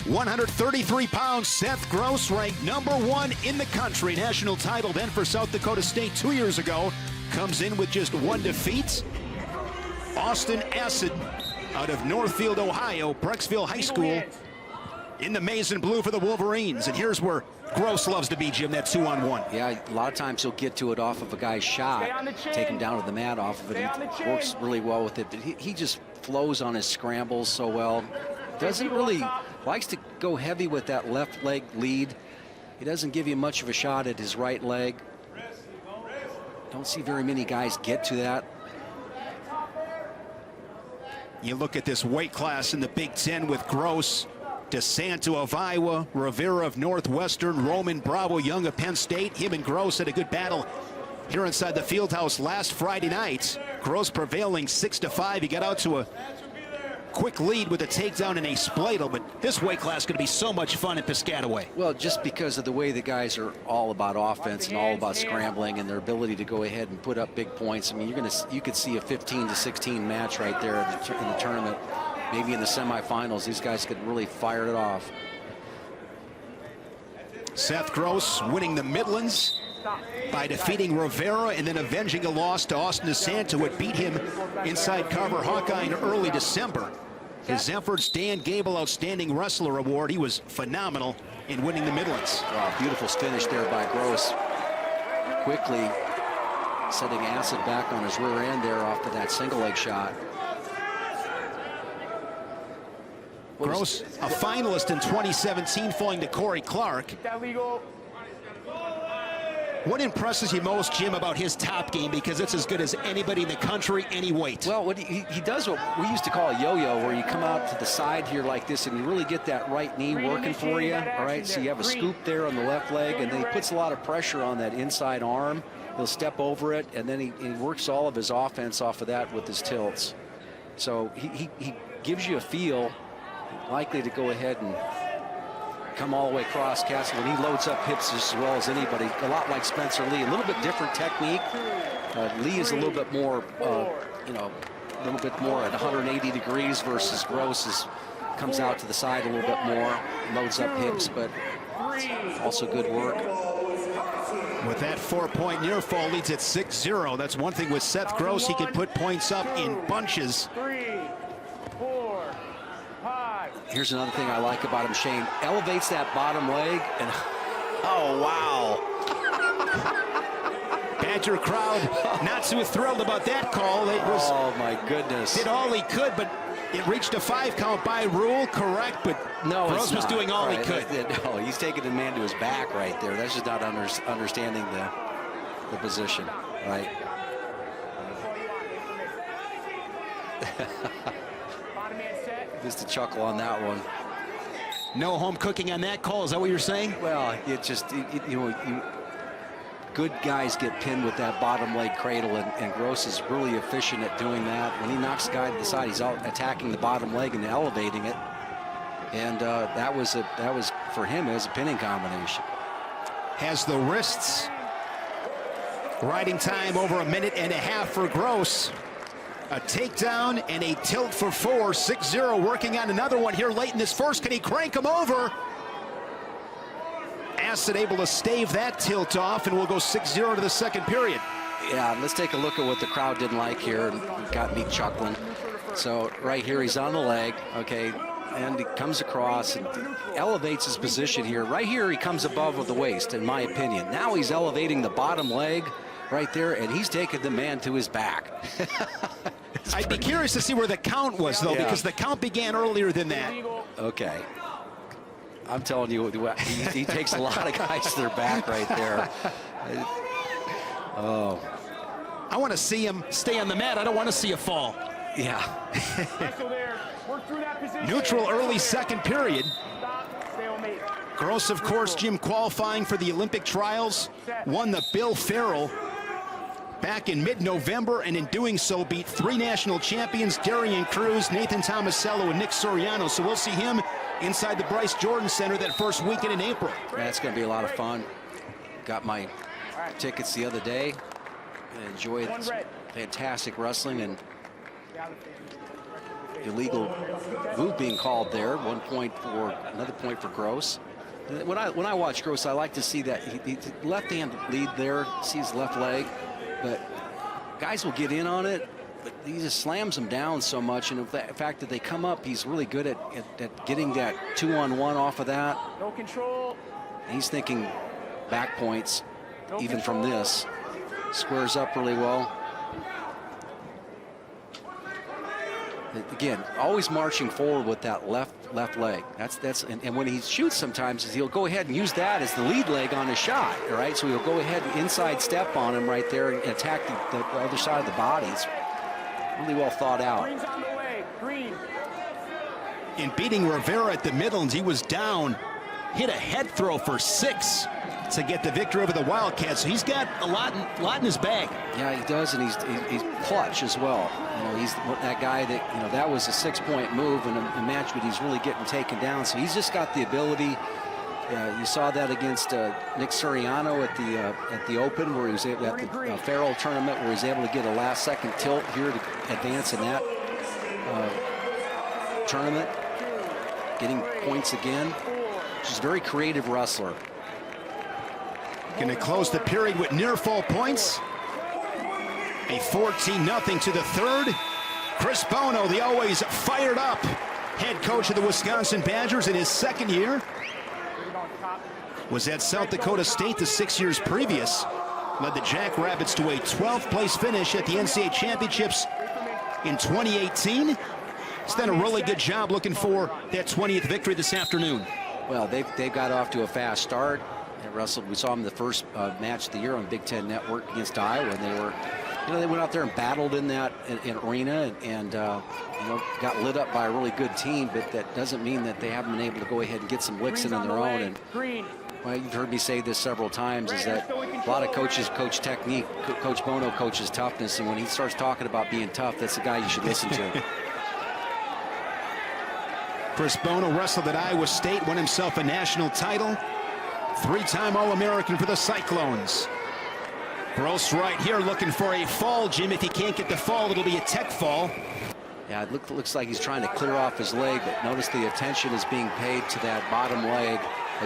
133 pounds, Seth Gross, ranked #1 in the country. National title then for South Dakota State 2 years ago. Comes in with just 1 defeat. Austin Assad out of Northfield, Ohio, Brecksville High School, in the maize and blue for the Wolverines. And here's where Gross loves to be, Jim, that 2-on-1. Yeah, a lot of times he'll get to it off of a guy's shot, take him down to the mat off of it. He works really well with it, but he just flows on his scrambles so well. Doesn't really, likes to go heavy with that left leg lead. He doesn't give you much of a shot at his right leg. Don't see very many guys get to that. You look at this weight class in the Big Ten with Gross, DeSanto of Iowa, Rivera of Northwestern, Roman Bravo Young of Penn State. Him and Gross had a good battle here inside the Fieldhouse last Friday night. Gross prevailing 6-5. He got out to a quick lead with a takedown and a spladle, but this weight class is going to be so much fun in Piscataway. Well, just because of the way the guys are all about offense and all about scrambling and their ability to go ahead and put up big points. I mean, you could see a 15-16 match right there in the tournament. Maybe in the semifinals, these guys could really fire it off. Seth Gross winning the Midlands by defeating Rivera and then avenging a loss to Austin Assad, who had beat him inside Carver Hawkeye in early December. His efforts, Dan Gable Outstanding Wrestler Award. He was phenomenal in winning the Midlands. Wow, beautiful finish there by Gross. Quickly setting Assad back on his rear end there off of that single leg shot. Gross, a finalist in 2017, falling to Corey Clark. What impresses you most, Jim, about his top game? Because it's as good as anybody in the country, any weight. Well, what he does what we used to call a yo-yo, where you come out to the side here like this and you really get that right knee working for you, all right? So you have a scoop there on the left leg, and then he puts a lot of pressure on that inside arm. He'll step over it, and then he works all of his offense off of that with his tilts. So he gives you a feel likely to go ahead and come all the way across Castle, and he loads up hips as well as anybody, a lot like Spencer Lee. A little bit different technique. Lee is a little bit more, you know, a little bit more at 180 degrees versus Gross comes out to the side a little bit more, loads up hips, but also good work. With that 4-point near fall, leads at 6-0. That's one thing with Seth Gross. He can put points up in bunches. Here's another thing I like about him, Shane. Elevates that bottom leg, and oh, wow. Badger crowd not too thrilled about that call. It was, oh, my goodness. Did all he could, but it reached a 5 count by rule, correct, but no, Gross was doing all he could. No, he's taking the man to his back right there. That's just not understanding the position, right? Just a chuckle on that one. No home cooking on that call. Is that what you're saying? Well, it just, you know, good guys get pinned with that bottom leg cradle, and Gross is really efficient at doing that. When he knocks the guy to the side, he's out attacking the bottom leg and elevating it. And that was for him as a pinning combination. Has the wrists. Riding time over 1.5 minutes for Gross. A takedown and a tilt for 4, 6-0, working on another one here late in this first. Can he crank him over? Assad able to stave that tilt off, and we'll go 6-0 to the second period. Yeah, let's take a look at what the crowd didn't like here and got me chuckling. So right here, he's on the leg, okay, and he comes across and elevates his position here. Right here, he comes above with the waist, in my opinion. Now he's elevating the bottom leg right there, and he's taking the man to his back. I'd be curious to see where the count was, though, because the count began earlier than that. Okay. I'm telling you, he takes a lot of guys to their back right there. Oh. I want to see him stay on the mat. I don't want to see a fall. Yeah. Neutral early second period. Gross, of course, Jim, qualifying for the Olympic trials, won the Bill Farrell back in mid-November, and in doing so beat 3 national champions, Darian Cruz, Nathan Tomasello, and Nick Soriano. So we'll see him inside the Bryce Jordan Center that first weekend in April. That's going to be a lot of fun. Got my tickets the other day and enjoyed fantastic wrestling, and illegal move being called there. 1 point for, another point for Gross. When I watch Gross, I like to see that he left-hand lead there, sees left leg, but guys will get in on it, but he just slams them down so much. And the fact that they come up, he's really good at getting that 2-on-1 off of that. No control. He's thinking back points, even from this. Squares up really well. Again, always marching forward with that left leg. And when he shoots sometimes, he'll go ahead and use that as the lead leg on his shot, all right? So he'll go ahead and inside step on him right there and attack the other side of the body. It's really well thought out. Green's on the way. Green. In beating Rivera at the Midlands, he was down, hit a head throw for 6 to get the victory over the Wildcats. So he's got a lot in his bag. Yeah, he does, and he's clutch as well. You know, he's that guy that, you know, that was a 6-point move in a match, but he's really getting taken down. So he's just got the ability. You saw that against Nick Suriano at the Open, where he was able, at the Farrell tournament, where he was able to get a last-second tilt here to advance in that tournament, getting points again. She's a very creative wrestler. Going to close the period with near full points. A 14-0 to the third. Chris Bono, the always fired up head coach of the Wisconsin Badgers in his second year, was at South Dakota State the 6 years previous. Led the Jackrabbits to a 12th place finish at the NCAA Championships in 2018. He's done a really good job looking for that 20th victory this afternoon. Well, they've got off to a fast start. Russell, we saw him the first match of the year on Big Ten Network against Iowa, and they were, you know, they went out there and battled in that arena and you know, got lit up by a really good team, but that doesn't mean that they haven't been able to go ahead and get some licks in on their own. And well, you've heard me say this several times, is that a lot of coaches coach technique. Coach Bono coaches toughness, and when he starts talking about being tough, that's the guy you should listen to. Chris Bono wrestled at Iowa State, won himself a national title. 3-time All-American for the Cyclones. Gross right here looking for a fall, Jim. If he can't get the fall, it'll be a tech fall. Yeah, it looks like he's trying to clear off his leg, but notice the attention is being paid to that bottom leg.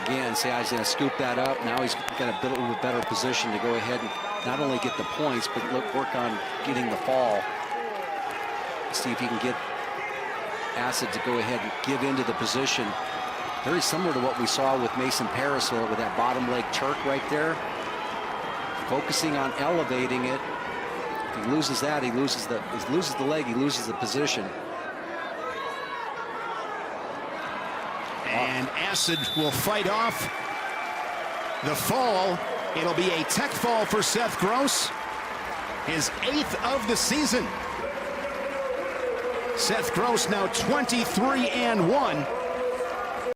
Again, see how he's going to scoop that up. Now he's got a little bit better position to go ahead and not only get the points, but work on getting the fall. See if he can get Assad to go ahead and get into the position. Very similar to what we saw with Mason Paris with that bottom leg Turk right there. Focusing on elevating it. If he loses that, he loses the leg, he loses the position. And Assad will fight off the fall. It'll be a tech fall for Seth Gross. His 8th of the season. Seth Gross now 23-1.